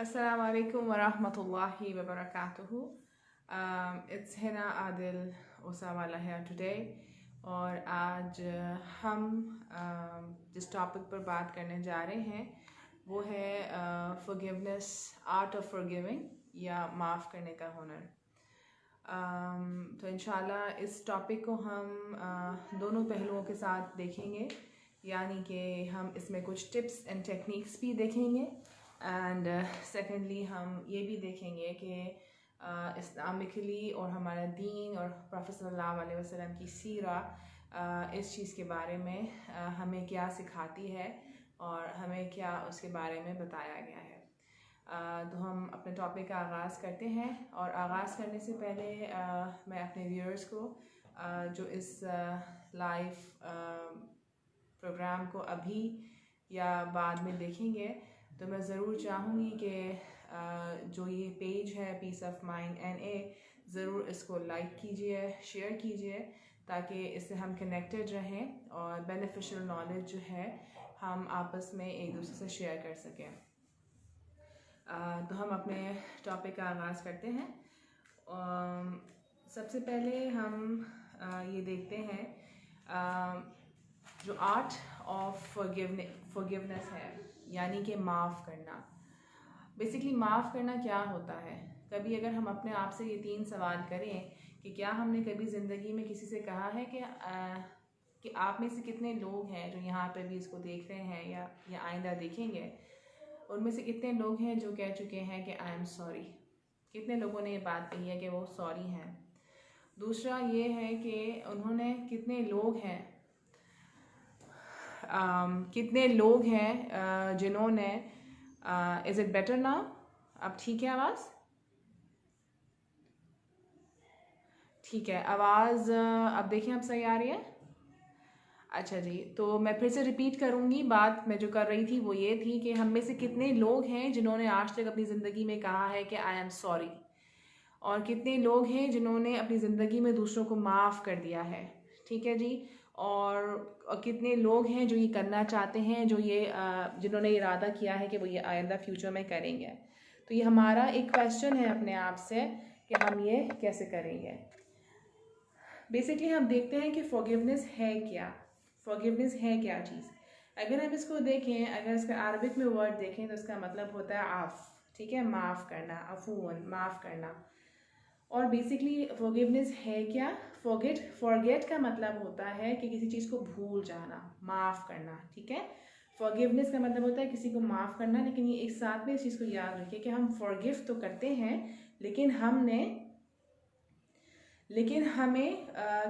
Assalamu alaikum wa rahmatullahi wa barakatuhu. It's Hina Adil Osawala here today और आज हम जिस टॉपिक पर बात करने जा रहे हैं वो है forgiveness, art of forgiving या माफ़ करने का हुनर। तो इंशाल्लाह इस टॉपिक को हम दोनों पहलुओं के साथ देखेंगे, यानी कि हम इसमें कुछ टिप्स एंड टेक्निक्स भी देखेंगे एंड सेकेंडली हम ये भी देखेंगे कि इस्लामिकली और हमारा दीन और प्रॉफेट सल्लल्लाहु अलैहि वसल्लम की सीरा इस चीज़ के बारे में हमें क्या सिखाती है और हमें क्या उसके बारे में बताया गया है। तो हम अपने टॉपिक का आगाज़ करते हैं और आगाज़ करने से पहले मैं अपने व्यूअर्स को जो इस लाइव प्रोग्राम को अभी या बाद में देखेंगे तो मैं ज़रूर चाहूँगी कि जो ये पेज है पीस ऑफ माइंड NA ज़रूर इसको लाइक कीजिए, शेयर कीजिए ताकि इससे हम कनेक्टेड रहें और बेनिफिशियल नॉलेज जो है हम आपस में एक दूसरे से शेयर कर सकें। तो हम अपने टॉपिक का आगाज़ करते हैं। सबसे पहले हम ये देखते हैं जो आर्ट ऑफ फॉरगिवनेस है, यानी कि माफ़ करना। बेसिकली माफ़ करना क्या होता है? कभी अगर हम अपने आप से ये 3 सवाल करें कि क्या हमने कभी ज़िंदगी में किसी से कहा है कि आप में से कितने लोग हैं जो यहाँ पे भी इसको देख रहे हैं या आइंदा देखेंगे, उनमें से कितने लोग हैं जो कह चुके हैं कि आई एम सॉरी? कितने लोगों ने ये बात कही है कि वो सॉरी हैं? दूसरा ये है कि उन्होंने कितने लोग हैं जिन्होंने इज़ इट बेटर नाउ? अब ठीक है आवाज़? ठीक है, आवाज़ अब देखिए अब सही आ रही है? अच्छा जी, तो मैं फिर से रिपीट करूँगी। बात मैं जो कर रही थी वो ये थी कि हम में से कितने लोग हैं जिन्होंने आज तक अपनी ज़िंदगी में कहा है कि आई एम सॉरी, और कितने लोग हैं जिन्होंने अपनी ज़िंदगी में दूसरों को माफ़ कर दिया है। ठीक है जी। और कितने लोग हैं जो ये करना चाहते हैं, जिन्होंने इरादा किया है कि वो ये आइंदा फ्यूचर में करेंगे। तो ये हमारा एक क्वेश्चन है अपने आप से कि हम ये कैसे करेंगे। बेसिकली हम देखते हैं कि फॉरगिवनेस है क्या। फॉरगिवनेस है क्या चीज़? अगर हम इसको देखें, अगर इसका अरबिक में वर्ड देखें तो इसका मतलब होता है आफ। ठीक है, माफ़ करना, अफून, माफ़ करना। और बेसिकली फॉरगिवनेस है क्या? फॉरगेट का मतलब होता है कि किसी चीज़ को भूल जाना, माफ़ करना। ठीक है, फॉरगिवनेस का मतलब होता है किसी को माफ़ करना, लेकिन ये एक साथ में इस चीज़ को याद रखिए कि हम फॉरगिव तो करते हैं लेकिन हमें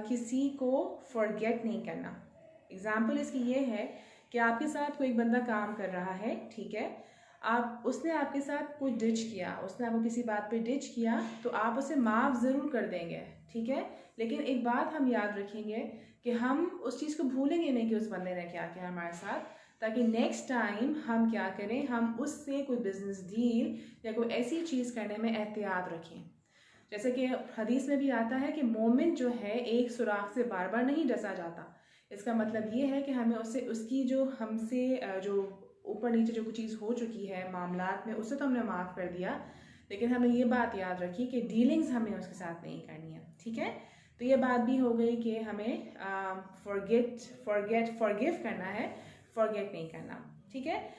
किसी को फॉरगेट नहीं करना। एग्जाम्पल इसकी ये है कि आपके साथ कोई बंदा काम कर रहा है, ठीक है, उसने आपके साथ कोई डिच किया, उसने आपको किसी बात पे डिच किया, तो आप उसे माफ़ ज़रूर कर देंगे, ठीक है, लेकिन एक बात हम याद रखेंगे कि हम उस चीज़ को भूलेंगे नहीं कि उस बंदे ने क्या किया हमारे साथ, ताकि नेक्स्ट टाइम हम क्या करें, हम उससे कोई बिजनेस डील या कोई ऐसी चीज़ करने में एहतियात रखें। जैसे कि हदीस में भी आता है कि मोमिन जो है एक सुराख से बार बार नहीं डसा जाता। इसका मतलब ये है कि हमें उसकी जो हमसे जो ऊपर नीचे जो कुछ चीज़ हो चुकी है मामलात में, उससे तो हमने माफ़ कर दिया, लेकिन हमें ये बात याद रखी कि डीलिंग्स हमें उसके साथ नहीं करनी है। ठीक है, तो ये बात भी हो गई कि हमें फॉरगिव करना है, फॉरगेट नहीं करना। ठीक है,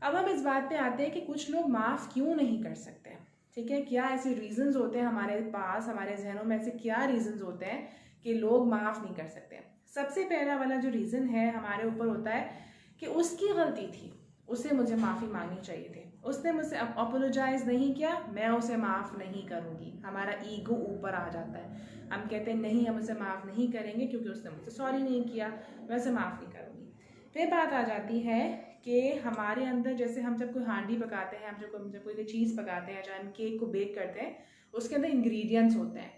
अब हम इस बात पे आते हैं कि कुछ लोग माफ़ क्यों नहीं कर सकते। ठीक है, क्या ऐसे रीजंस होते हैं हमारे पास, हमारे जहनों में ऐसे क्या रीजंस होते हैं कि लोग माफ़ नहीं कर सकते। सबसे पहला वाला जो रीज़न है हमारे ऊपर होता है कि उसकी गलती थी, उसे मुझे माफ़ी मांगनी चाहिए थी, उसने मुझसे अपोलोजाइज नहीं किया, मैं उसे माफ़ नहीं करूँगी। हमारा ईगो ऊपर आ जाता है, हम कहते हैं नहीं, हम उसे माफ़ नहीं करेंगे क्योंकि उसने मुझसे सॉरी नहीं किया, मैं उसे माफ़ नहीं करूँगी। फिर बात आ जाती है कि हमारे अंदर, जैसे हम जब कोई हांडी पकाते हैं, हम जब कोई चीज़ पकाते हैं, चाहे हम केक को बेक करते हैं, उसके अंदर इंग्रेडिएंट्स होते हैं।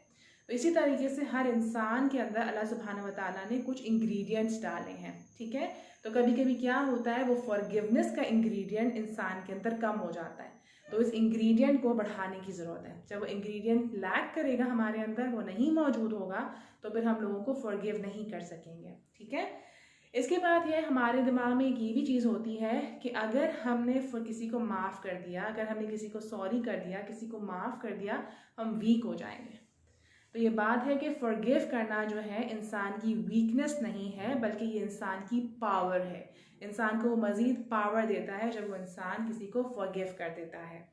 तो इसी तरीके से हर इंसान के अंदर अल्लाह सुब्हानहू व तआला ने कुछ इंग्रेडिएंट्स डाले हैं। ठीक है, तो कभी कभी क्या होता है, वो फॉरगिवनेस का इंग्रेडिएंट इंसान के अंदर कम हो जाता है, तो इस इंग्रेडिएंट को बढ़ाने की ज़रूरत है। जब वो इंग्रेडिएंट लैक करेगा हमारे अंदर, वो नहीं मौजूद होगा, तो फिर हम लोगों को फॉरगिव नहीं कर सकेंगे। ठीक है, इसके बाद ये हमारे दिमाग में एक ये भी चीज़ होती है कि अगर हमने किसी को माफ़ कर दिया, अगर हमने किसी को सॉरी कर दिया, किसी को माफ़ कर दिया, हम वीक हो जाएंगे। तो ये बात है कि फॉरगिव करना जो है इंसान की वीकनेस नहीं है, बल्कि ये इंसान की पावर है। इंसान को मज़ीद पावर देता है जब वो इंसान किसी को फॉरगिव कर देता है।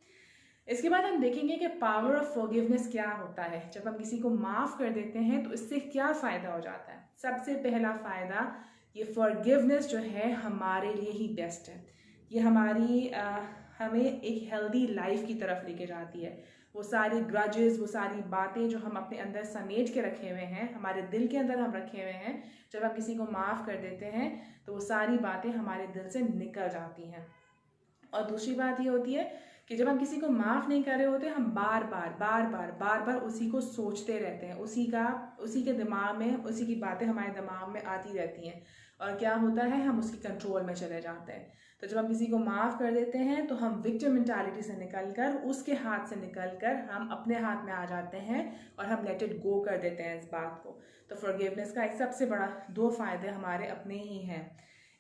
इसके बाद हम देखेंगे कि पावर ऑफ फॉरगिवनेस क्या होता है। जब हम किसी को माफ़ कर देते हैं तो इससे क्या फ़ायदा हो जाता है। सबसे पहला फ़ायदा, ये फॉरगिवनेस जो है हमारे लिए ही बेस्ट है। ये हमें एक हेल्दी लाइफ की तरफ लेके जाती है। वो सारी ग्रजेस, वो सारी बातें जो हम अपने अंदर समेट के रखे हुए हैं, हमारे दिल के अंदर हम रखे हुए हैं, जब हम किसी को माफ़ कर देते हैं तो वो सारी बातें हमारे दिल से निकल जाती हैं। और दूसरी बात ये होती है कि जब हम किसी को माफ़ नहीं कर रहे होते, हम बार बार उसी को सोचते रहते हैं, उसी के दिमाग में उसी की बातें हमारे दिमाग में आती रहती हैं, और क्या होता है, हम उसकी कंट्रोल में चले जाते हैं। तो जब हम किसी को माफ़ कर देते हैं तो हम विक्टिम मेंटालिटी से निकलकर, उसके हाथ से निकलकर हम अपने हाथ में आ जाते हैं और हम लेट इट गो कर देते हैं इस बात को। तो फॉरगिवनेस का एक सबसे बड़ा 2 फ़ायदे हमारे अपने ही हैं।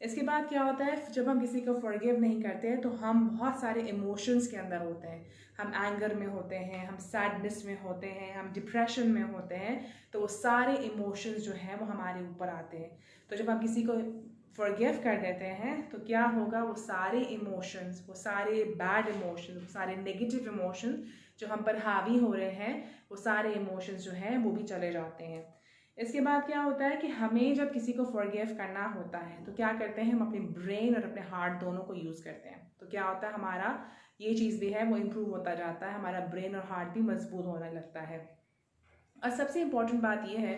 इसके बाद क्या होता है, जब हम किसी को फॉरगिव नहीं करते तो हम बहुत सारे इमोशंस के अंदर होते हैं। हम एंगर में होते हैं, हम सैडनेस में होते हैं, हम डिप्रेशन में होते हैं। तो वो सारे इमोशंस जो हैं वो हमारे ऊपर आते हैं। तो जब हम किसी को फॉरगिव कर देते हैं तो क्या होगा, वो सारे इमोशंस, वो सारे बैड इमोशंस, वो सारे नेगेटिव इमोशंस जो हम पर हावी हो रहे हैं, वो सारे इमोशंस जो हैं वो भी चले जाते हैं। इसके बाद क्या होता है कि हमें जब किसी को फॉरगिव करना होता है तो क्या करते हैं, हम अपने ब्रेन और अपने हार्ट दोनों को यूज़ करते हैं। तो क्या होता है, हमारा ये चीज़ भी है वो इम्प्रूव होता जाता है, हमारा ब्रेन और हार्ट भी मजबूत होने लगता है। और सबसे इम्पॉर्टेंट बात यह है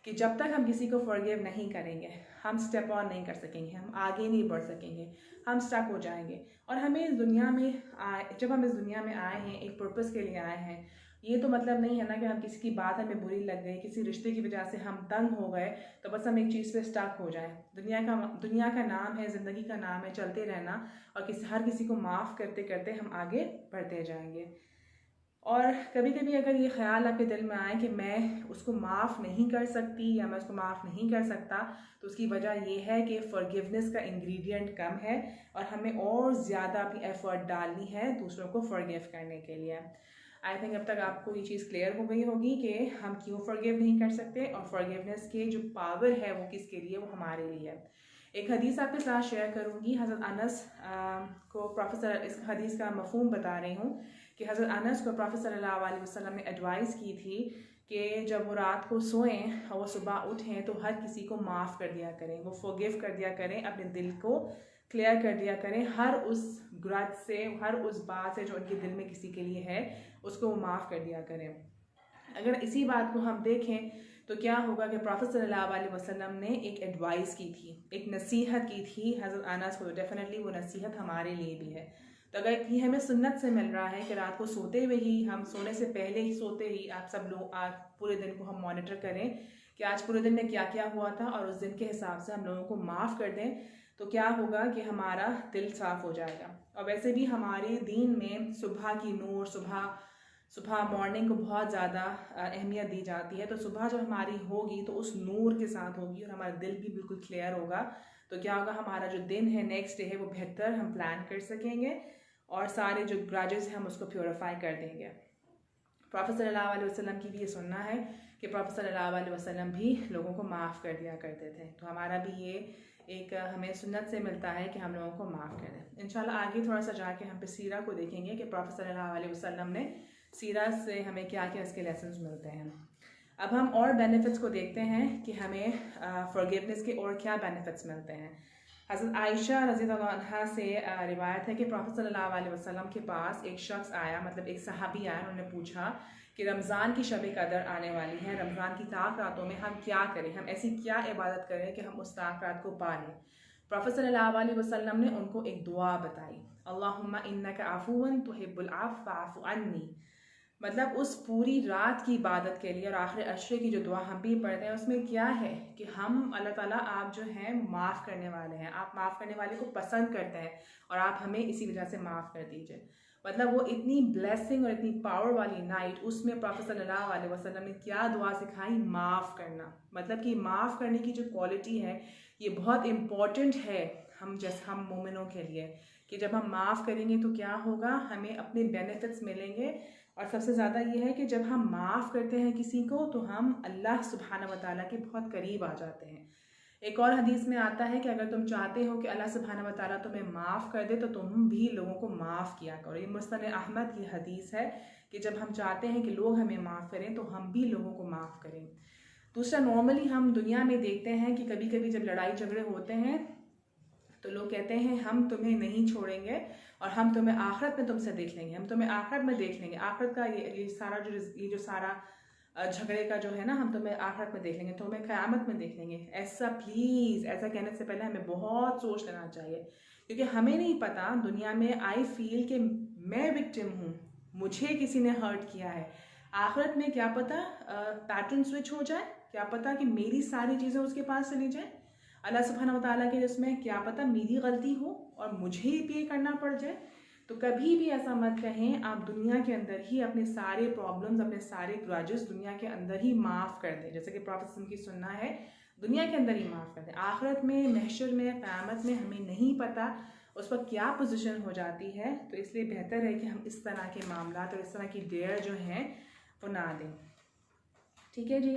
कि जब तक हम किसी को फॉरगिव नहीं करेंगे, हम स्टेप ऑन नहीं कर सकेंगे, हम आगे नहीं बढ़ सकेंगे, हम स्टक हो जाएंगे। और हमें इस दुनिया में जब हम इस दुनिया में आए हैं, एक पर्पस के लिए आए हैं। ये तो मतलब नहीं है ना कि हम किसी की बात हमें बुरी लग गई, किसी रिश्ते की वजह से हम तंग हो गए तो बस हम एक चीज़ पे स्टक हो जाएं। दुनिया का नाम है, ज़िंदगी का नाम है चलते रहना, और हर किसी को माफ़ करते करते हम आगे बढ़ते जाएंगे। और कभी कभी अगर ये ख्याल आपके दिल में आए कि मैं उसको माफ़ नहीं कर सकती या मैं उसको माफ़ नहीं कर सकता, तो उसकी वजह ये है कि फॉरगिवनेस का इंग्रेडिएंट कम है और हमें और ज़्यादा अपनी एफर्ट डालनी है दूसरों को फॉरगिव करने के लिए। आई थिंक अब तक आपको ये चीज़ क्लियर हो गई होगी कि हम क्यों फॉरगिव नहीं कर सकते, और फॉरगिवनेस की जो पावर है वो किसके लिए, वो हमारे लिए है। एक हदीस आपके साथ शेयर करूँगी। हज़रत अनस को प्रोफेसर, इस हदीस का मफ़हूम बता रही हूँ कि हज़रत अनस को प्रॉफेट सल्लल्लाहु अलैहि वसल्लम ने एडवाइस की थी कि जब वो रात को सोएं और वो सुबह उठें तो हर किसी को माफ़ कर दिया करें, वो फॉरगिव कर दिया करें, अपने दिल को क्लियर कर दिया करें, हर उस ग्रज से, हर उस बात से जो उनके दिल में किसी के लिए है, उसको वो माफ़ कर दिया करें। अगर इसी बात को हम देखें तो क्या होगा कि प्रॉफेट सल्लल्लाहु अलैहि वसल्लम ने एक एडवाइस की थी, एक नसीहत की थी हज़रत अनस को। डेफिनेटली वो नसीहत हमारे लिए भी है। तो अगर ये हमें सुन्नत से मिल रहा है कि रात को सोते हुए ही, हम सोने से पहले ही, सोते ही आप सब लोग आज पूरे दिन को हम मॉनिटर करें कि आज पूरे दिन में क्या क्या हुआ था, और उस दिन के हिसाब से हम लोगों को माफ़ कर दें, तो क्या होगा कि हमारा दिल साफ़ हो जाएगा। और वैसे भी हमारे दीन में सुबह की नूर, सुबह मॉर्निंग को बहुत ज़्यादा अहमियत दी जाती है। तो सुबह जब हमारी होगी तो उस नूर के साथ होगी और हमारा दिल भी बिल्कुल क्लियर होगा। तो क्या होगा, हमारा जो दिन है, नेक्स्ट डे है, वो बेहतर हम प्लान कर सकेंगे और सारे जो ग्रजेस हैं हम उसको प्योरीफाई कर देंगे। प्रॉफेट सल्लल्लाहु अलैहि वसल्लम की भी ये सुनना है कि प्रॉफेट सल्लल्लाहु अलैहि वसल्लम भी लोगों को माफ़ कर दिया करते थे। तो हमारा भी ये एक हमें सुन्नत से मिलता है कि हम लोगों को माफ़ कर दें। इंशाल्लाह आगे थोड़ा सा जाके हम पे सीरा को देखेंगे कि प्रॉफेट सल्लल्लाहु अलैहि वसल्लम ने सीरा से हमें क्या क्या इसके लेसन्स मिलते हैं। अब हम और बेनिफिट्स को देखते हैं कि हमें फॉरगिवनेस के और क्या बेनिफिट्स मिलते हैं। हज़रत आयशा रज़ियल्लाहु अन्हा से रिवायत है कि प्रॉफेट सल्लल्लाहु अलैहि वसल्लम के पास एक शख्स आया, मतलब एक सहाबी आया। उन्होंने पूछा कि रमज़ान की शब कदर आने वाली है, रमज़ान की ताक रातों में हम क्या करें, हम ऐसी क्या इबादत करें कि हम उस ताक रात को पा लें। प्रॉफेट सल्लल्लाहु अलैहि वसल्लम ने उनको एक दुआ बताई, अल्लाहुम्मा इन्नका अफ़ुव्वुन तुहिब्बुल अफ़्व फ़अफ़ु अन्नी। मतलब उस पूरी रात की इबादत के लिए और आखिर अशरे की जो दुआ हम भी पढ़ते हैं, उसमें क्या है कि हम अल्लाह ताला, आप जो हैं माफ़ करने वाले हैं, आप माफ़ करने वाले को पसंद करते हैं और आप हमें इसी वजह से माफ़ कर दीजिए। मतलब वो इतनी ब्लेसिंग और इतनी पावर वाली नाइट, उसमें प्रॉफेट सल्लल्लाहु अलैहि वसल्लम ने क्या दुआ सिखाई, माफ़ करना। मतलब कि माफ़ करने की जो क्वालिटी है ये बहुत इम्पॉर्टेंट है हम मोमिनों के लिए कि जब हम माफ़ करेंगे तो क्या होगा, हमें अपने बेनिफिट्स मिलेंगे। और सबसे ज़्यादा ये है कि जब हम माफ़ करते हैं किसी को तो हम अल्लाह सुब्हानहू व तआला के बहुत करीब आ जाते हैं। एक और हदीस में आता है कि अगर तुम चाहते हो कि अल्लाह सुब्हानहू व तआला तुम्हें माफ़ कर दे तो तुम भी लोगों को माफ़ किया करो। ये मुस्नद अहमद की हदीस है कि जब हम चाहते हैं कि लोग हमें माफ़ करें तो हम भी लोगों को माफ़ करें। दूसरा, नॉर्मली हम दुनिया में देखते हैं कि कभी कभी जब लड़ाई झगड़े होते हैं तो लोग कहते हैं हम तुम्हें नहीं छोड़ेंगे और हम तुम्हें आखिरत में तुमसे देख लेंगे, हम तुम्हें आखिरत में देख लेंगे। आखिरत का ये जो सारा झगड़े का जो है ना, हम तुम्हें आखिरत में देख लेंगे, तुम्हें क़यामत में देख लेंगे। ऐसा प्लीज़, ऐसा कहने से पहले हमें बहुत सोच लेना चाहिए, क्योंकि हमें नहीं पता दुनिया में आई फील कि मैं विक्टिम हूँ, मुझे किसी ने हर्ट किया है। आखिरत में क्या पता पैटर्न स्विच हो जाए, क्या पता कि मेरी सारी चीज़ें उसके पास चली जाए अल्लाह सुब्हानहू व तआला के जिसमें, क्या पता मेरी गलती हो और मुझे ही पे करना पड़ जाए। तो कभी भी ऐसा मत कहें, आप दुनिया के अंदर ही अपने सारे प्रॉब्लम्स, अपने सारे ग्रजेस दुनिया के अंदर ही माफ़ कर दें, जैसे कि प्रॉफेट की सुन्ना है, दुनिया के अंदर ही माफ़ कर दें। आखिरत में, महशर में, क़यामत में हमें नहीं पता उस पर क्या पोजीशन हो जाती है, तो इसलिए बेहतर है कि हम इस तरह के मामलात और इस तरह की डेयर जो हैं वो ना दें। ठीक है जी।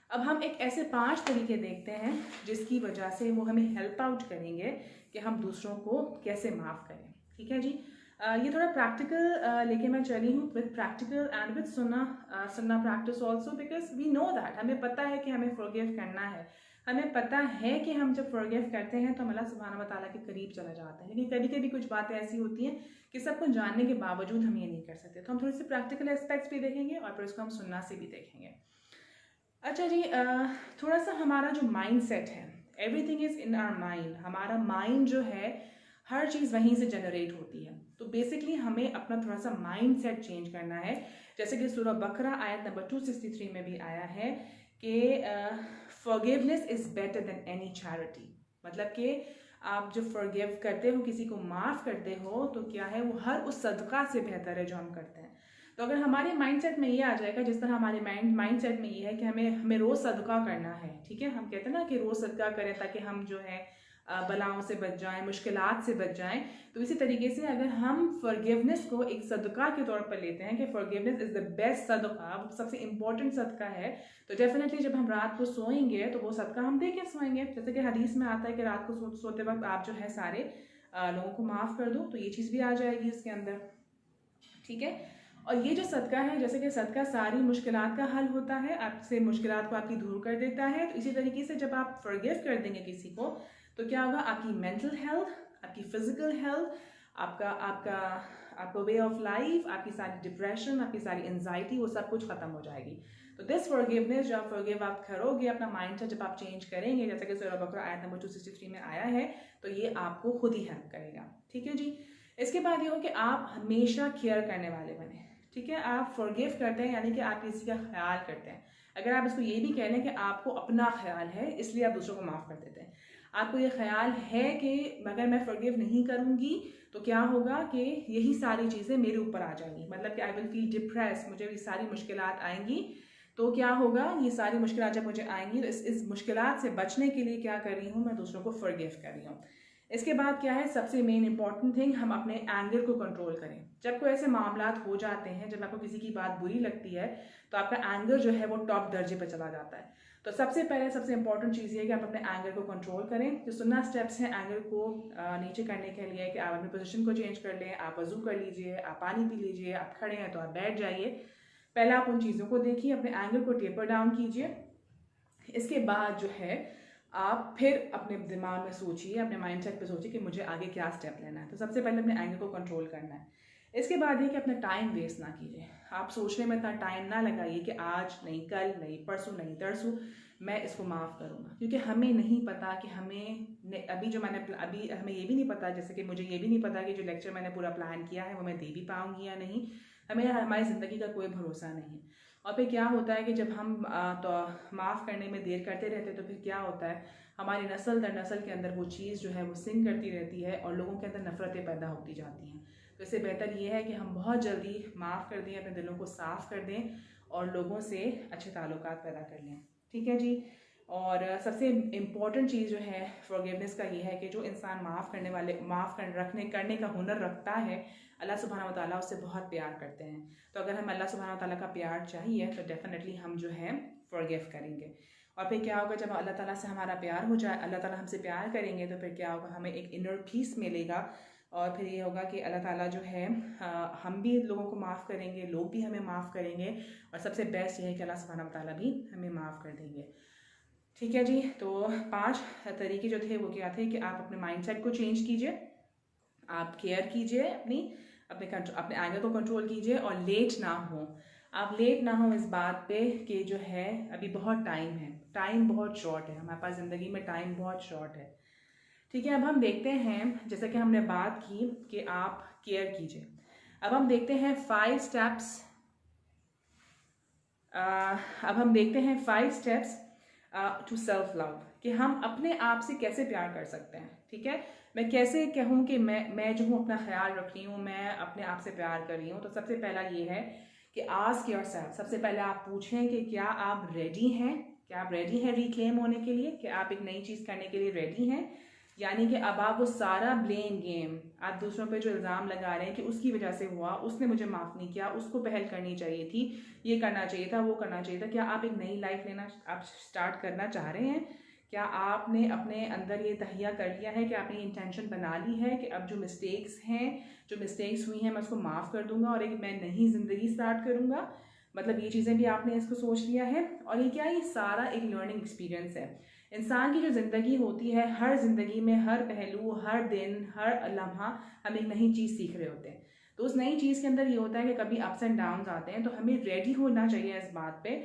अब हम एक ऐसे 5 तरीके देखते हैं जिसकी वजह से वो हमें हेल्प आउट करेंगे कि हम दूसरों को कैसे माफ़ करें। ठीक है जी। ये थोड़ा प्रैक्टिकल लेके मैं चली हूँ, विद प्रैक्टिकल एंड विद सुन्ना practice also, because we know that, हमें पता है कि हमें फॉरगिव करना है, हमें पता है कि हम जब फॉरगिव करते हैं तो हम अल्लाह सुब्हानहू व तआला के करीब चला जाते हैं। लेकिन कभी कभी कुछ बातें ऐसी होती हैं कि सब कुछ जानने के बावजूद हम ये नहीं कर सकते, तो हम थोड़ी सी प्रैक्टिकल एस्पेक्ट्स भी देखेंगे और फिर उसको हम सुन्ना से भी देखेंगे। अच्छा जी, थोड़ा सा हमारा जो माइंड सेट है, everything is in our mind. हमारा माइंड जो है हर चीज़ वहीं से जनरेट होती है, तो बेसिकली हमें अपना थोड़ा सा माइंड सेट चेंज करना है। जैसे कि सूरह बकरा आयत नंबर 263 में भी आया है कि forgiveness is better than any charity. मतलब कि आप जो फॉरगिव करते हो, किसी को माफ़ करते हो, तो क्या है, वो हर उस सदका से बेहतर है जो हम करते हैं। तो अगर हमारे माइंडसेट में ये आ जाएगा, जिस तरह हमारे माइंडसेट में ये है कि हमें रोज़ सदका करना है, ठीक है, हम कहते हैं ना कि रोज़ सदका करें ताकि हम जो है बलाओं से बच जाएं, मुश्किलात से बच जाएं। तो इसी तरीके से अगर हम फॉरगिवनेस को एक सदका के तौर पर लेते हैं कि फॉरगिवनेस इज़ द बेस्ट सदका, वो सबसे इम्पोर्टेंट सदका है, तो डेफिनेटली जब हम रात को सोएंगे तो वो सदका हम दे के सोएंगे। जैसे कि हदीस में आता है कि रात को सोते वक्त आप जो है सारे लोगों को माफ़ कर दो, तो ये चीज़ भी आ जाएगी इसके अंदर। ठीक है। और ये जो सदका है, जैसे कि सदका सारी मुश्किलात का हल होता है, आपसे मुश्किलात को आपकी दूर कर देता है, तो इसी तरीके से जब आप फॉरगिव कर देंगे किसी को तो क्या होगा, आपकी मेंटल हेल्थ, आपकी फिजिकल हेल्थ, आपका वे ऑफ लाइफ, आपकी सारी डिप्रेशन, आपकी सारी एंजाइटी, वो सब कुछ खत्म हो जाएगी। तो दिस फॉरगिवनेस, जो आप फॉरगिव आप करोगे, अपना माइंड से जब आप चेंज करेंगे, जैसे कि सूरह बकरा आयत नंबर 263 में आया है, तो ये आपको खुद ही हेल्प करेगा। ठीक है जी। इसके बाद ये हो कि आप हमेशा केयर करने वाले बने। ठीक है, आप फॉरगिव करते हैं यानी कि आप किसी का ख्याल करते हैं। अगर आप इसको ये भी कह लें कि आपको अपना ख्याल है इसलिए आप दूसरों को माफ़ कर देते हैं, आपको ये ख्याल है कि अगर मैं फॉरगिव नहीं करूँगी तो क्या होगा कि यही सारी चीज़ें मेरे ऊपर आ जाएंगी, मतलब कि आई विल फील डिप्रेस, मुझे ये सारी मुश्किलात आएंगी। तो क्या होगा, ये सारी मुश्किलात जब मुझे आएंगी तो इस मुश्किलात से बचने के लिए क्या कर रही हूँ, मैं दूसरों को फॉरगिव कर रही हूँ। इसके बाद क्या है, सबसे मेन इंपॉर्टेंट थिंग, हम अपने एंगर को कंट्रोल करें। जब कोई ऐसे मामलात हो जाते हैं, जब आपको किसी की बात बुरी लगती है तो आपका एंगर जो है वो टॉप दर्जे पर चला जाता है। तो सबसे पहले सबसे इंपॉर्टेंट चीज़ ये है कि आप अपने एंगर को कंट्रोल करें। जो सुन्ना स्टेप्स हैं एंगर को नीचे करने के लिए कि आप अपनी पोजीशन को चेंज कर लें, आप वजू कर लीजिए, आप पानी पी लीजिए, आप खड़े हैं तो आप बैठ जाइए। पहले आप उन चीज़ों को देखिए, अपने एंगर को टेपर डाउन कीजिए। इसके बाद जो है आप फिर अपने दिमाग में सोचिए, अपने माइंडसेट पे सोचिए कि मुझे आगे क्या स्टेप लेना है। तो सबसे पहले अपने एंगर को कंट्रोल करना है। इसके बाद ये कि अपना टाइम वेस्ट ना कीजिए, आप सोचने में इतना टाइम ना लगाइए कि आज नहीं, कल नहीं, परसों नहीं, तरसों मैं इसको माफ़ करूँगा, क्योंकि हमें नहीं पता कि हमें अभी हमें ये भी नहीं पता, जैसे कि मुझे ये भी नहीं पता कि जो लेक्चर मैंने पूरा प्लान किया है वो मैं दे भी पाऊँगी या नहीं। हमें हमारी ज़िंदगी का कोई भरोसा नहीं है। और फिर क्या होता है कि जब हम तो माफ़ करने में देर करते रहते हैं तो फिर क्या होता है, हमारी नस्ल दर नस्ल के अंदर वो चीज़ जो है वो सिंक करती रहती है और लोगों के अंदर नफ़रतें पैदा होती जाती हैं। तो इससे बेहतर ये है कि हम बहुत जल्दी माफ़ कर दें, अपने दिलों को साफ़ कर दें और लोगों से अच्छे ताल्लुकात पैदा कर लें। ठीक है जी। और सबसे इम्पॉर्टेंट चीज़ जो है फॉरगिवनेस का ये है कि जो इंसान करने का हुनर रखता है, अल्लाह सुब्हानहू व तआला उससे बहुत प्यार करते हैं। तो अगर हम अल्लाह सुब्हानहू व तआला का प्यार चाहिए तो डेफिनेटली हम जो है फॉरगिव करेंगे। और फिर क्या होगा, जब अल्लाह ताला से हमारा प्यार हो जाए, अल्लाह ताला हमसे प्यार करेंगे, तो फिर क्या होगा, हमें एक इनर पीस मिलेगा। और फिर ये होगा कि अल्लाह ताला जो है हम भी लोगों को माफ़ करेंगे, लोग भी हमें माफ़ करेंगे, और सबसे बेस्ट ये है कि अल्लाह सुब्हानहू व तआला भी हमें माफ़ कर देंगे। ठीक है जी। तो 5 तरीके जो थे वो क्या थे कि आप अपने माइंडसेट को चेंज कीजिए, आप केयर कीजिए, अपने एंगर को कंट्रोल कीजिए, और लेट ना हो। आप लेट ना हो इस बात पे कि जो है अभी बहुत टाइम है, टाइम बहुत शॉर्ट है, हमारे पास ज़िंदगी में टाइम बहुत शॉर्ट है। ठीक है, अब हम देखते हैं, जैसा कि हमने बात की कि आप केयर कीजिए, अब हम देखते हैं 5 स्टेप्स। अब हम देखते हैं 5 स्टेप्स टू सेल्फ लव, कि हम अपने आप से कैसे प्यार कर सकते हैं। ठीक है, मैं कैसे कहूँ कि मैं जो हूँ अपना ख्याल रख रही हूँ, मैं अपने आप से प्यार कर रही हूँ। तो सबसे पहला ये है कि आस्क योरसेल्फ, सबसे पहले आप पूछें कि क्या आप रेडी हैं, क्या आप रेडी हैं रिक्लेम होने के लिए, कि आप एक नई चीज़ करने के लिए रेडी हैं। यानी कि अब आप वो सारा ब्लेम गेम, आप दूसरों पे जो इल्ज़ाम लगा रहे हैं कि उसकी वजह से हुआ, उसने मुझे माफ़ नहीं किया, उसको पहल करनी चाहिए थी, ये करना चाहिए था, वो करना चाहिए था। क्या आप एक नई लाइफ लेना आप स्टार्ट करना चाह रहे हैं? क्या आपने अपने अंदर ये तहिया कर लिया है कि आपने इंटेंशन बना ली है कि अब जो मिस्टेक्स हुई हैं मैं उसको माफ़ कर दूंगा और एक मैं नई ज़िंदगी स्टार्ट करूंगा? मतलब ये चीज़ें भी आपने इसको सोच लिया है। और ये सारा एक लर्निंग एक्सपीरियंस है। इंसान की जो ज़िंदगी होती है, हर ज़िंदगी में हर पहलू, हर दिन, हर लम्हा हम एक नई चीज़ सीख रहे होते हैं। तो उस नई चीज़ के अंदर ये होता है कि कभी अप्स एंड डाउन्स आते हैं, तो हमें रेडी होना चाहिए इस बात पे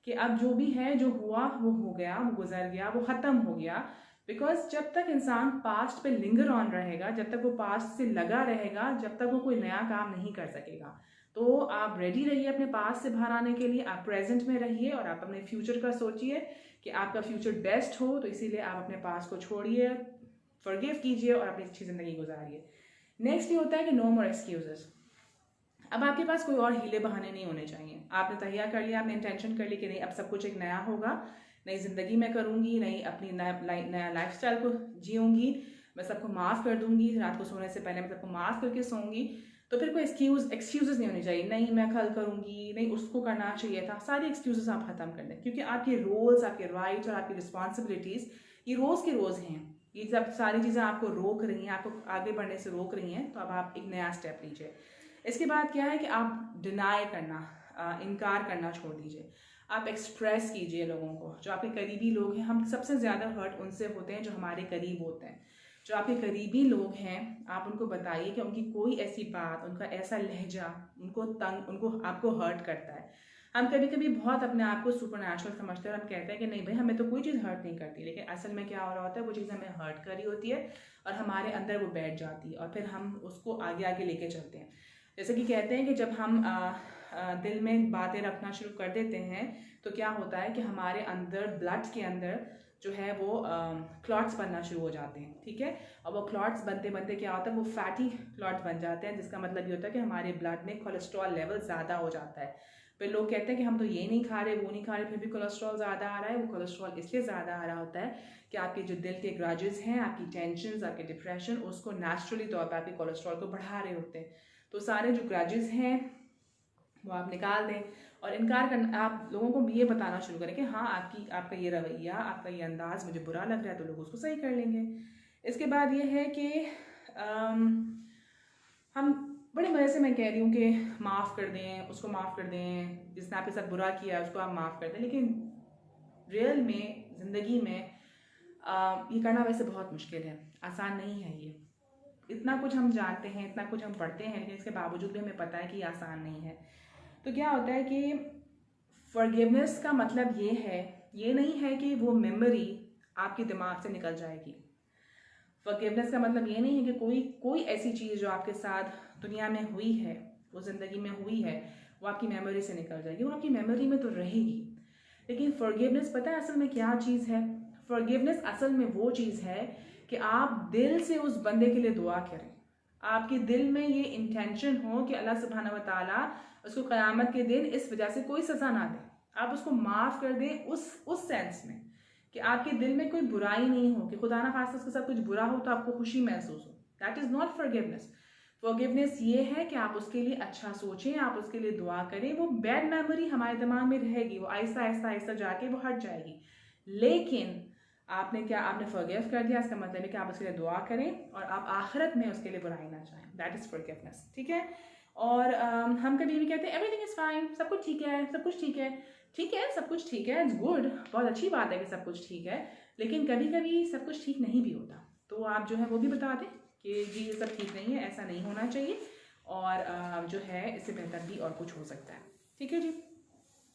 कि अब जो भी है, जो हुआ वो हो गया, वो गुजर गया, वो ख़त्म हो गया। बिकॉज जब तक इंसान पास्ट पे लिंगर ऑन रहेगा, जब तक वो पास्ट से लगा रहेगा, जब तक वो कोई नया काम नहीं कर सकेगा। तो आप रेडी रहिए अपने पास्ट से बाहर आने के लिए, आप प्रेजेंट में रहिए और आप अपने फ्यूचर का सोचिए कि आपका फ्यूचर बेस्ट हो। तो इसीलिए आप अपने पास्ट को छोड़िए, फॉरगिव कीजिए और अपनी अच्छी ज़िंदगी गुजारिए। नेक्स्ट ये होता है कि नो मोर एक्सक्यूजेस। अब आपके पास कोई और हीले बहाने नहीं होने चाहिए। आपने तैयार कर लिया, आपने इंटेंशन कर ली कि नहीं अब सब कुछ एक नया होगा, नई ज़िंदगी मैं करूँगी, नई अपनी नया लाइफस्टाइल को जीऊँगी, मैं सबको माफ़ कर दूँगी, रात को सोने से पहले मैं सबको माफ़ करके सोऊंगी। तो फिर कोई एक्सक्यूज़ेस नहीं होने चाहिए, नहीं मैं कल करूँगी, नहीं उसको करना चाहिए था। सारी एक्सक्यूज़ेस आप ख़त्म कर दें, क्योंकि आपके रोल्स, आपके राइट्स और आपकी रिस्पॉन्सिबिलिटीज़ ये रोज़ के रोज़ हैं। ये सब सारी चीज़ें आपको रोक रही हैं, आपको आगे बढ़ने से रोक रही हैं। तो अब आप एक नया स्टेप लीजिए। इसके बाद क्या है कि आप डिनाई करना, इनकार करना छोड़ दीजिए। आप एक्सप्रेस कीजिए लोगों को, जो आपके करीबी लोग हैं। हम सबसे ज़्यादा हर्ट उनसे होते हैं जो हमारे करीब होते हैं। जो आपके करीबी लोग हैं, आप उनको बताइए कि उनकी कोई ऐसी बात, उनका ऐसा लहजा उनको आपको हर्ट करता है। हम कभी कभी बहुत अपने आप को सुपरनैचुरल समझते हैं और हम कहते हैं कि नहीं भाई हमें तो कोई चीज़ हर्ट नहीं करती, लेकिन असल में क्या हो रहा होता है, वो चीज़ हमें हर्ट कर रही होती है और हमारे अंदर वो बैठ जाती है और फिर हम उसको आगे आगे लेके चलते हैं। जैसे कि कहते हैं कि जब हम दिल में बातें रखना शुरू कर देते हैं तो क्या होता है कि हमारे अंदर, ब्लड के अंदर जो है वो क्लॉट्स बनना शुरू हो जाते हैं। ठीक है, और वो क्लॉट्स बनते बनते क्या होता है, वो फैटी क्लॉट्स बन जाते हैं, जिसका मतलब ये होता है कि हमारे ब्लड में कोलेस्ट्रॉल लेवल ज़्यादा हो जाता है। फिर लोग कहते हैं कि हम तो ये नहीं खा रहे, वो नहीं खा रहे, फिर भी कोलेस्ट्रॉल ज़्यादा आ रहा है। वो कोलेस्ट्रॉल इसलिए ज़्यादा आ रहा होता है कि आपके जो दिल के ग्रजेस हैं, आपकी टेंशन, आपके डिप्रेशन, उसको नेचुरली तौर पर आपके कोलेस्ट्रॉल को बढ़ा रहे होते हैं। तो सारे जो ग्रजेस हैं वो आप निकाल दें और इनकार करना, आप लोगों को ये बताना शुरू करें कि हाँ आपका ये रवैया, आपका ये अंदाज़ मुझे बुरा लग रहा है, तो लोग उसको सही कर लेंगे। इसके बाद ये है कि हम बड़े मज़े से, मैं कह रही हूँ कि माफ़ कर दें, उसको माफ़ कर दें, जिसने आपके साथ बुरा किया उसको आप माफ़ कर दें, लेकिन रियल में, ज़िंदगी में ये करना वैसे बहुत मुश्किल है, आसान नहीं है। ये इतना कुछ हम जानते हैं, इतना कुछ हम पढ़ते हैं, लेकिन इसके बावजूद भी हमें पता है कि ये आसान नहीं है। तो क्या होता है कि फॉरगिवनेस का मतलब ये नहीं है कि वो मेमोरी आपके दिमाग से निकल जाएगी। फॉरगिवनेस का मतलब ये नहीं है कि कोई ऐसी चीज़ जो आपके साथ दुनिया में हुई है, वो ज़िंदगी में हुई है, वो आपकी मेमोरी से निकल जाएगी। वो आपकी मेमोरी में तो रहेगी, लेकिन फॉरगिवनेस पता है असल में क्या चीज़ है? फॉरगिवनेस असल में वो चीज़ है कि आप दिल से उस बंदे के लिए दुआ करें, आपके दिल में ये इंटेंशन हो कि अल्लाह सुब्हानहू व तआला उसको क़यामत के दिन इस वजह से कोई सज़ा ना दे, आप उसको माफ़ कर दें उस सेंस में कि आपके दिल में कोई बुराई नहीं हो, कि खुदा ना खास्ता उसके साथ कुछ बुरा हो तो आपको खुशी महसूस हो। That is not forgiveness. Forgiveness ये है कि आप उसके लिए अच्छा सोचें, आप उसके लिए दुआ करें। वो बैड मेमोरी हमारे दिमाग में रहेगी, वो आहिस्ता आहिस्ता आहिस्ता जाके वो हट जाएगी। लेकिन आपने फॉरगिव कर दिया, इसका मतलब है कि आप उसके लिए दुआ करें और आप आखिरत में उसके लिए बुराई ना चाहें। दैट इज़ फॉरगिवनेस, ठीक है। और हम कभी भी कहते हैं एवरीथिंग इज़ फाइन, सब कुछ ठीक है, सब कुछ ठीक है। ठीक है, सब कुछ ठीक है, इट्स गुड, बहुत अच्छी बात है कि सब कुछ ठीक है, लेकिन कभी कभी सब कुछ ठीक नहीं भी होता। तो आप जो है वो भी बता दें कि जी ये सब ठीक नहीं है, ऐसा नहीं होना चाहिए, और जो है इससे बेहतर भी और कुछ हो सकता है। ठीक है जी।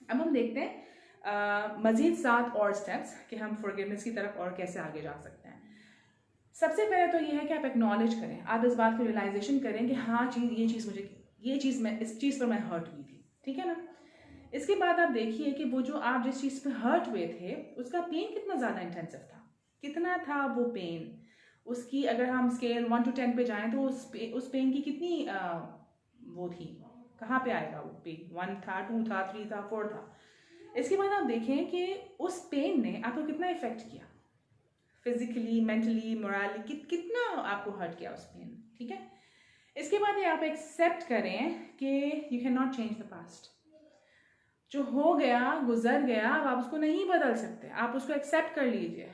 अब हम देखते हैं मज़ीद 7 और स्टेप्स कि हम फॉरगिवनेस की तरफ और कैसे आगे जा सकते हैं। सबसे पहले तो ये है कि आप एक्नॉलेज करें, आप इस बात को रियलाइजेशन करें कि हाँ ये चीज़ मैं इस चीज़ पर मैं हर्ट हुई थी, ठीक है ना। इसके बाद आप देखिए कि वो जो आप जिस चीज़ पे हर्ट हुए थे उसका पेन कितना ज़्यादा इंटेंसिव था, कितना था वो पेन। उसकी अगर हम स्केल 1 to 10 पे जाएं तो उस पेन की कितनी वो थी, कहाँ पे आएगा वो पेन, 1 था, 2 था, 3 था, 4 था। इसके बाद आप देखें कि उस पेन ने आपको कितना इफेक्ट किया, फिजिकली, मेंटली, मोरली, कितना आपको हर्ट किया उस पेन, ठीक है। इसके बाद ये आप एक्सेप्ट करें कि you can not change the past. जो हो गया गुजर गया, अब आप उसको नहीं बदल सकते, आप उसको एक्सेप्ट कर लीजिए,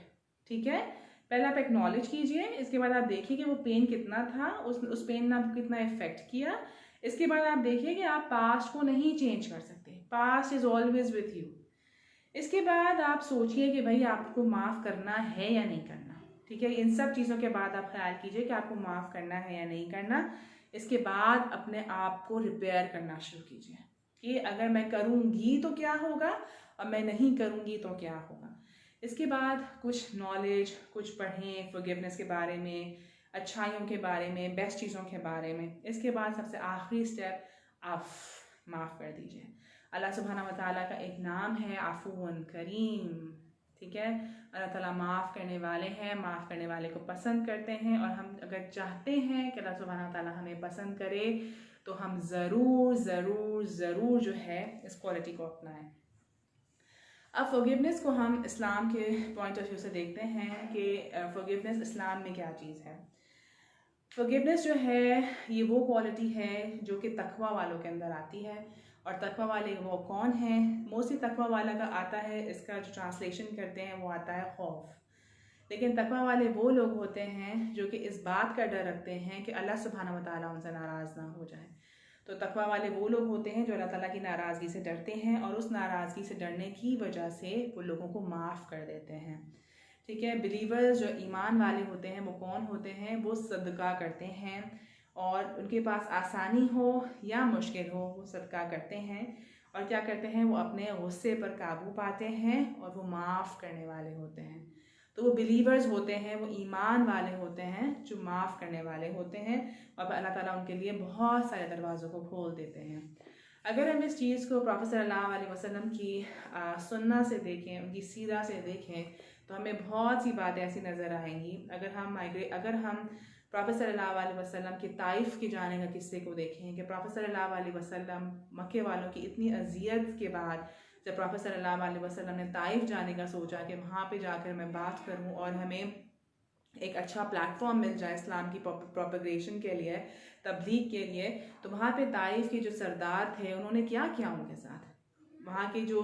ठीक है। पहले आप एक्नॉलेज कीजिए, इसके बाद आप देखिए कि वो पेन कितना था, उस पेन ने आपको कितना इफेक्ट किया। इसके बाद आप देखिए कि आप पास्ट को नहीं चेंज कर सकते, past is always with you. इसके बाद आप सोचिए कि भाई आपको माफ़ करना है या नहीं करना, ठीक है। इन सब चीज़ों के बाद आप ख्याल कीजिए कि आपको माफ़ करना है या नहीं करना। इसके बाद अपने आप को रिपेयर करना शुरू कीजिए कि अगर मैं करूँगी तो क्या होगा और मैं नहीं करूँगी तो क्या होगा। इसके बाद कुछ नॉलेज, कुछ पढ़ें फॉरगिवनेस के बारे में, अच्छाइयों के बारे में, बेस्ट चीज़ों के बारे में। इसके बाद सबसे आखिरी स्टेप, आप माफ़ कर दीजिए। अल्लाह सुब्हानहू व तआला का एक नाम है आफून करीम, ठीक है। अल्लाह ताला माफ़ करने वाले हैं, माफ़ करने वाले को पसंद करते हैं। और हम अगर चाहते हैं कि अल्लाह सुब्हानहू व तआला हमें पसंद करे तो हम ज़रूर ज़रूर ज़रूर जो है इस क्वालिटी को अपनाएं। अब फॉरगिवनेस को हम इस्लाम के पॉइंट ऑफ व्यू से देखते हैं कि फॉरगिवनेस इस्लाम में क्या चीज़ है। फॉरगिवनेस जो है ये वो क्वालिटी है जो कि तकवा वालों के अंदर आती है। और तकवा वाले वो कौन हैं? मोस्टली तकवा वाला का आता है, इसका जो ट्रांसलेशन करते हैं वो आता है खौफ। लेकिन तकवा वाले वो लोग होते हैं जो कि इस बात का डर रखते हैं कि अल्लाह सुब्हानहू व तआला उनसे नाराज़ ना हो जाए। तो तकवा वाले वो लोग होते हैं जो अल्लाह ताला की नाराज़गी से डरते हैं और उस नाराज़गी से डरने की वजह से वो लोगों को माफ़ कर देते हैं, ठीक है। बिलीवर्स जो ईमान वाले होते हैं वो कौन होते हैं? वो सदका करते हैं, और उनके पास आसानी हो या मुश्किल हो वो सदका करते हैं। और क्या करते हैं? वो अपने गुस्से पर काबू पाते हैं और वो माफ़ करने वाले होते हैं। तो वो बिलीवर्स होते हैं, वो ईमान वाले होते हैं जो माफ़ करने वाले होते हैं, और अल्लाह ताला उनके लिए बहुत सारे दरवाज़ों को खोल देते हैं। अगर हम इस चीज़ को प्रॉफेट सल्लल्लाहु अलैहि वसल्लम की सुन्ना से देखें, उनकी सीरा से देखें, तो हमें बहुत सी बातें ऐसी नज़र आएंगी। अगर हम प्रॉफेट सल्लल्लाहु अलैहि वसल्लम के ताइफ के जाने का किस्से को देखें कि प्रॉफेट सल्लल्लाहु अलैहि वसल्लम मक्के वालों की इतनी अजियत के बाद जब प्रॉफेट सल्लल्लाहु अलैहि वसल्लम ने ताइफ जाने का सोचा कि वहाँ पे जाकर मैं बात करूँ और हमें एक अच्छा प्लेटफॉर्म मिल जाए इस्लाम की प्रोपगेशन के लिए, तबलीग के लिए, तो वहाँ पे ताइफ के जो सरदार थे उन्होंने क्या किया उनके साथ? वहाँ के जो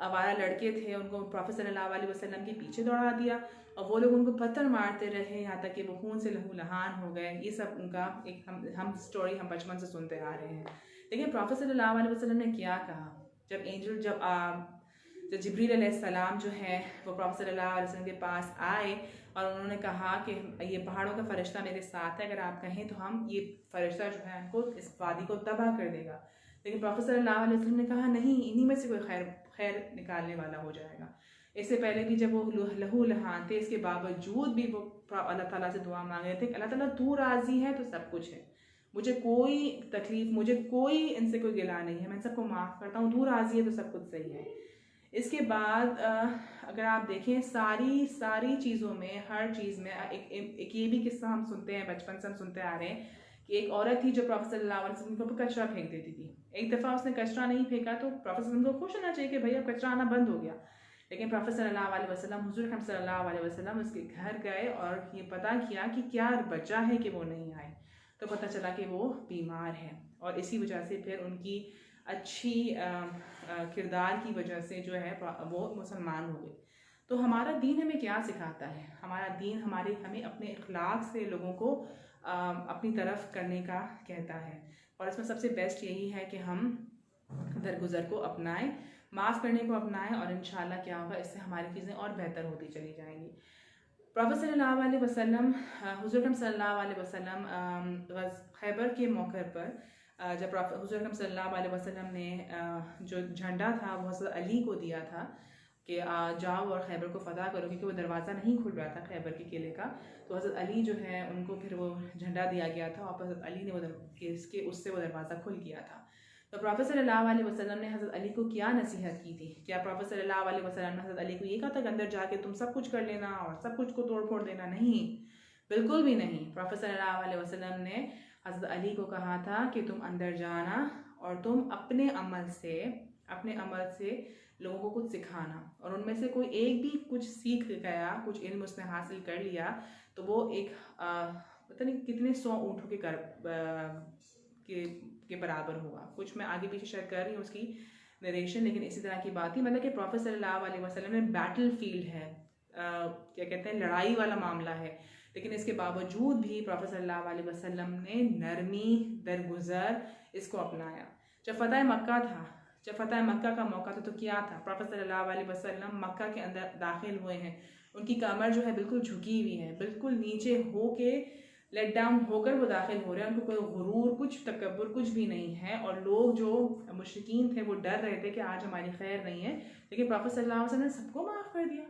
आवारा लड़के थे उनको प्रॉफेट सल्लल्लाहु अलैहि वसल्लम के पीछे दौड़ा दिया और वो लोग उनको पत्थर मारते रहे यहाँ तक कि वो खून से लहू लहान हो गए। ये सब उनका एक हम स्टोरी हम बचपन से सुनते आ रहे हैं। लेकिन प्रॉफेट सल्लल्लाहु अलैहि वसल्लम ने क्या कहा? जब जिब्रील अलैहिस्सलाम जो है वो प्रॉफेट सल्लल्लाहु अलैहि वसल्लम के पास आए और उन्होंने कहा कि ये पहाड़ों का फरिश्ता मेरे साथ है, अगर आप कहें तो हम ये फरिश्ता जो है उनको इस वादी को तबाह कर देगा। लेकिन प्रॉफेट सल्लल्लाहु अलैहि वसल्लम ने कहा नहीं, इन्हीं में से कोई खैर निकालने वाला हो जाएगा। इससे पहले भी जब वो लहू लहान थे, इसके बावजूद भी वो अल्लाह ताला से दुआ मांग रहे थे कि अल्लाह ताला तू राज़ी है तो सब कुछ है, मुझे कोई तकलीफ, मुझे कोई इनसे कोई गिला नहीं है, मैं सबको माफ़ करता हूँ, तू राज़ी है तो सब कुछ सही है। इसके बाद अगर आप देखें सारी चीज़ों में, हर चीज़ में एक ये भी किस्सा हम सुनते हैं, बचपन से हम सुनते आ रहे हैं कि एक औरत थी जो प्रॉफेट सल्लल्लाहु अलैहि वसल्लम को कचरा फेंक देती थी। एक दफ़ा उसने कचरा नहीं फेंका तो प्रॉफेट सल्लल्लाहु अलैहि वसल्लम को खुश होना चाहिए कि भैया कचरा आना बंद हो गया। लेकिन प्रॉफेट सल्लल्लाहु अलैहि वसल्लम, हुजूर अकरम सल्लल्लाहु अलैहि वसल्लम उसके घर गए और ये पता किया कि क्या वजह है कि वो नहीं आए। तो पता चला कि वो बीमार है, और इसी वजह से फिर उनकी अच्छी किरदार की वजह से जो है वो मुसलमान हो गए। तो हमारा दीन हमें क्या सिखाता है? हमारा दीन हमें अपने इखलाक से लोगों को अपनी तरफ करने का कहता है, और इसमें सबसे बेस्ट यही है कि हम दरगुजर को अपनाएं, माफ़ करने को अपनाएं, और इंशाल्लाह क्या होगा, इससे हमारी चीज़ें और बेहतर होती चली जाएंगी। प्रॉफेट सल्लल्लाहु अलैहि वसल्लम, हुज़ूर अकरम सल्लल्लाहु अलैहि वसल्लम खैबर के मौके पर जब हुज़ूर अकरम सल्लल्लाहु अलैहि वसल्लम ने जो झंडा था वो हज़रत अली को दिया था कि जाओ और खैबर को फ़तह करो, क्योंकि वो दरवाज़ा नहीं खुल रहा था खैबर के किले का। तो हज़रत अली जो है उनको फिर वो झंडा दिया गया था, और हज़रत अली ने उससे वो दरवाज़ा खुल गया था। तो प्रॉफेट सल्लल्लाहु अलैहि वसल्लम ने हज़रत अली को क्या नसीहत की थी? क्या प्रॉफेट सल्लल्लाहु अलैहि वसल्लम ने हज़रत अली को ये कहा था कि अंदर जाके तुम सब कुछ कर लेना और सब कुछ को तोड़ फोड़ देना? नहीं, बिल्कुल भी नहीं। प्रॉफेट सल्लल्लाहु अलैहि वसल्लम ने हज़रत अली को कहा था कि तुम अंदर जाना और तुम अपने अमल से लोगों को कुछ सिखाना, और उनमें से कोई एक भी कुछ सीख गया, कुछ इल्म उसने हासिल कर लिया, तो वो एक पता नहीं कितने 100 ऊँटों के बराबर होगा। कुछ मैं आगे पीछे शेयर कर रही हूँ उसकी नरेशन, लेकिन इसी तरह की बात थी। मतलब कि प्रॉफेट सल्लल्लाहु अलैहि वसल्लम में बैटल फील्ड है, क्या कहते हैं, लड़ाई वाला मामला है, लेकिन इसके बावजूद भी प्रॉफेट सल्लल्लाहु अलैहि वसल्लम ने नरमी, दरगुजर इसको अपनाया। जब फ़तह मक्का का मौका था तो क्या था? प्रॉफेट सल्लल्लाहु अलैहि वसल्लम मक्का के अंदर दाखिल हुए हैं, उनकी कमर जो है बिल्कुल झुकी हुई है, बिल्कुल नीचे हो के लेट डाउन होकर वो दाखिल हो रहे हैं। उनको कोई गुरूर, कुछ तकब्बुर कुछ भी नहीं है, और लोग जो मुशरिकीन थे वो डर रहे थे कि आज हमारी खैर नहीं है, लेकिन प्रॉफेट सल्लल्लाहु अलैहि वसल्लम ने सबको माफ़ कर दिया।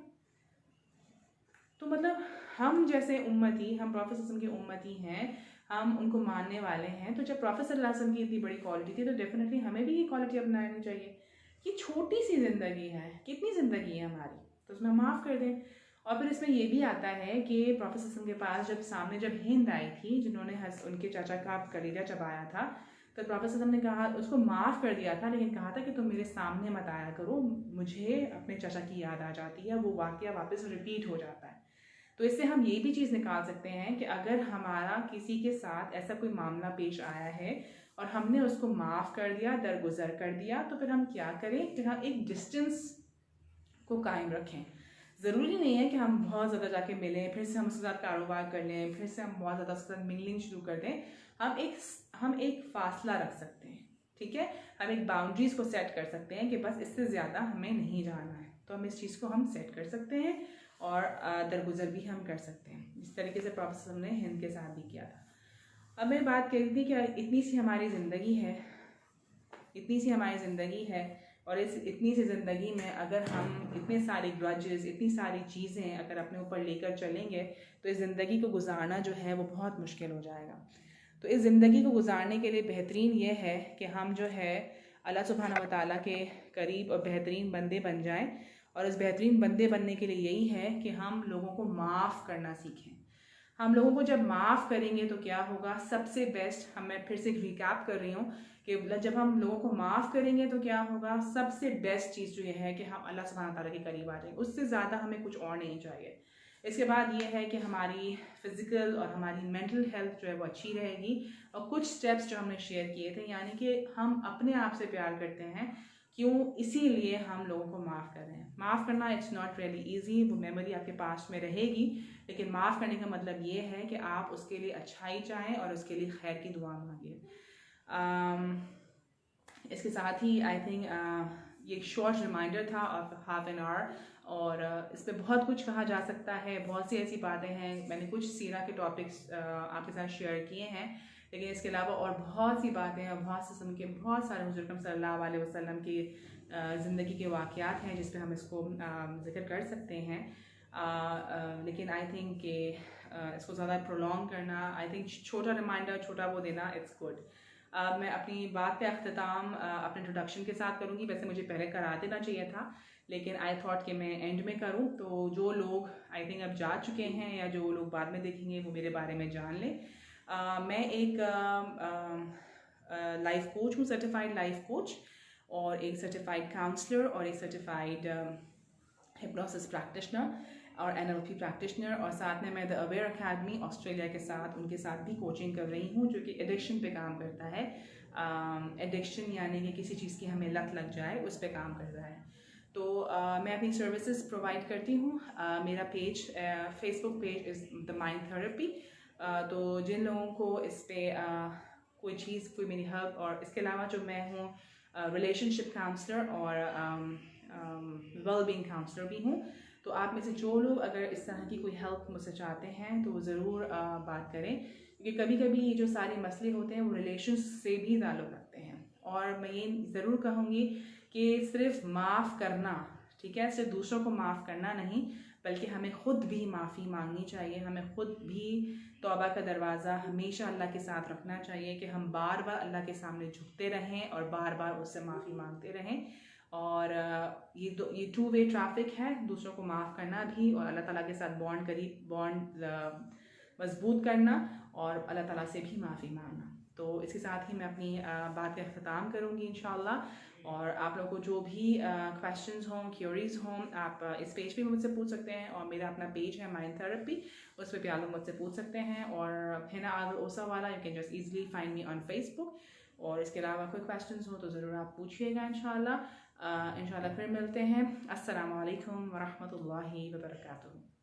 तो मतलब हम जैसे उम्मती, हम प्रॉफेट सल्लल्लाहु अलैहि वसल्लम की उम्मती हैं, हम उनको मानने वाले हैं। तो जब प्रॉफेट सल्लल्लाहु अलैहि वसल्लम की इतनी बड़ी क्वालिटी थी, तो डेफिनेटली हमें भी ये क्वालिटी अपनानी चाहिए कि छोटी सी ज़िंदगी है, कितनी ज़िंदगी है हमारी, तो उसमें माफ़ कर दें। और फिर इसमें ये भी आता है कि प्रॉफेट सल्लल्लाहु अलैहि वसल्लम के पास जब हिंद आई थी, जिन्होंने उनके चाचा का कलीजा चबाया था, तो प्रॉफेट सल्लल्लाहु अलैहि वसल्लम ने कहा, उसको माफ़ कर दिया था, लेकिन कहा था कि तुम मेरे सामने मत आया करो, मुझे अपने चाचा की याद आ जाती है, वो वाक़या वापस रिपीट हो जाता है। तो इससे हम ये भी चीज़ निकाल सकते हैं कि अगर हमारा किसी के साथ ऐसा कोई मामला पेश आया है और हमने उसको माफ़ कर दिया, दरगुजर कर दिया, तो फिर हम क्या करें? फिर हम एक डिस्टेंस को कायम रखें। ज़रूरी नहीं है कि हम बहुत ज़्यादा जाके मिलें, फिर से हम उसके साथ कारोबार कर लें, फिर से हम बहुत ज़्यादा उसके साथ मिंगलिंग शुरू कर दें। हम एक फ़ासला रख सकते हैं, ठीक है? हम एक बाउंड्रीज़ को सेट कर सकते हैं कि बस इससे ज़्यादा हमें नहीं जाना है। तो हम इस चीज़ को हम सेट कर सकते हैं, और दरगुजर भी हम कर सकते हैं, जिस तरीके से प्रॉफेट सल्लल्लाहु अलैहि वसल्लम ने हिंद के साथ भी किया था। अब मैं बात कर रही थी कि इतनी सी हमारी ज़िंदगी है, और इस इतनी सी ज़िंदगी में अगर हम इतने सारे ग्रजेस, इतनी सारी चीज़ें अगर अपने ऊपर लेकर चलेंगे, तो इस ज़िंदगी को गुजारना जो है वो बहुत मुश्किल हो जाएगा। तो इस ज़िंदगी को गुजारने के लिए बेहतरीन ये है कि हम जो है अल्लाह सुब्हानहू व तआला के करीब और बेहतरीन बंदे बन जाएं, और इस बेहतरीन बंदे बनने के लिए यही है कि हम लोगों को माफ़ करना सीखें। हम लोगों को जब माफ़ करेंगे तो क्या होगा? सबसे बेस्ट, मैं फिर से रिकैप कर रही हूँ कि जब हम लोगों को माफ़ करेंगे तो क्या होगा? सबसे बेस्ट चीज़ जो ये है कि हम अल्लाह सुब्हानहू व तआला के करीब आ जाएंगे, उससे ज़्यादा हमें कुछ और नहीं चाहिए। इसके बाद ये है कि हमारी फ़िज़िकल और हमारी मेंटल हेल्थ जो है वो अच्छी रहेगी, और कुछ स्टेप्स जो हमने शेयर किए थे, यानी कि हम अपने आप से प्यार करते हैं, क्यों? इसीलिए हम लोगों को माफ़ कर रहे हैं। माफ़ करना इट्स नॉट रियली ईजी, वो मेमोरी आपके पास में रहेगी, लेकिन माफ़ करने का मतलब ये है कि आप उसके लिए अच्छाई चाहें और उसके लिए खैर की दुआ मांगिए। इसके साथ ही आई थिंक ये एक शॉर्ट रिमाइंडर था ऑफ हाफ एन आवर, और इस पर बहुत कुछ कहा जा सकता है, बहुत सी ऐसी बातें हैं। मैंने कुछ सीरा के टॉपिक्स आपके साथ शेयर किए हैं, लेकिन इसके अलावा और बहुत सी बातें हैं, बहुत से किस्म के बहुत सारे हुज़ूर अकरम सल्लल्लाहु अलैहि वसल्लम की ज़िंदगी के वाक़यात हैं जिस पे हम इसको ज़िक्र कर सकते हैं, लेकिन आई थिंक कि इसको ज़्यादा प्रोलॉन्ग करना, आई थिंक छोटा रिमाइंडर, छोटा वो देना, इट्स गुड। मैं अपनी बात का अख्ताम अपने इंट्रोडक्शन के साथ करूँगी। वैसे मुझे पहले करा देना चाहिए था, लेकिन आई थॉट कि मैं एंड में करूँ, तो जो लोग आई थिंक अब जा चुके हैं या जो लोग बाद में देखेंगे वो मेरे बारे में जान लें। मैं एक लाइफ कोच हूँ, सर्टिफाइड लाइफ कोच, और एक सर्टिफाइड काउंसलर, और एक सर्टिफाइड हिप्नोसिस प्रैक्टिशनर और NLP प्रैक्टिशनर, और साथ में मैं द अवेयर अकेडमी ऑस्ट्रेलिया के साथ उनके साथ भी कोचिंग कर रही हूँ, जो कि एडिक्शन पे काम करता है। एडिक्शन यानी कि किसी चीज़ की हमें लत लग जाए, उस पे काम कर रहा है। तो मैं अपनी सर्विसेज प्रोवाइड करती हूँ। मेरा page Facebook page is the mind therapy. तो जिन लोगों को इस पर कोई चीज़, कोई मेरी हेल्प, और इसके अलावा जो मैं हूँ रिलेशनशिप काउंसलर और वेलबींग काउंसलर भी हूँ। तो आप में से जो लोग अगर इस तरह की कोई हेल्प मुझसे चाहते हैं तो ज़रूर बात करें, क्योंकि कभी कभी ये जो सारे मसले होते हैं वो रिलेशन से भी ताल्लुक़ रखते हैं। और मैं ये ज़रूर कहूँगी कि सिर्फ माफ़ करना, ठीक है, सिर्फ दूसरों को माफ़ करना नहीं, बल्कि हमें ख़ुद भी माफ़ी मांगनी चाहिए। हमें ख़ुद भी तौबा का दरवाज़ा हमेशा अल्लाह के साथ रखना चाहिए कि हम बार बार अल्लाह के सामने झुकते रहें और बार बार उससे माफ़ी मांगते रहें। और ये 2 वे ट्रैफिक है, दूसरों को माफ़ करना भी और अल्लाह ताला के साथ बॉन्ड मजबूत करना और अल्लाह ताला से भी माफ़ी मांगना। तो इसके साथ ही मैं अपनी बात का अख्ताम करूँगी इंशाअल्लाह। और आप लोगों को जो भी क्वेश्चंस हों, क्यूरीज हों, आप इस पेज पे मुझसे पूछ सकते हैं, और मेरा अपना पेज है माइंड थेरेपी, उस पर भी आप लोग मुझसे पूछ सकते हैं। और हिना आदिल ओसा वाला, you can just easily find me on Facebook. और इसके अलावा कोई क्वेश्चंस हो तो ज़रूर आप पूछिएगा इंशाल्लाह। इंशाल्लाह फिर मिलते हैं। अस्सलामु अलैकुम वरहमतुल्लाहि वबरकातुहू।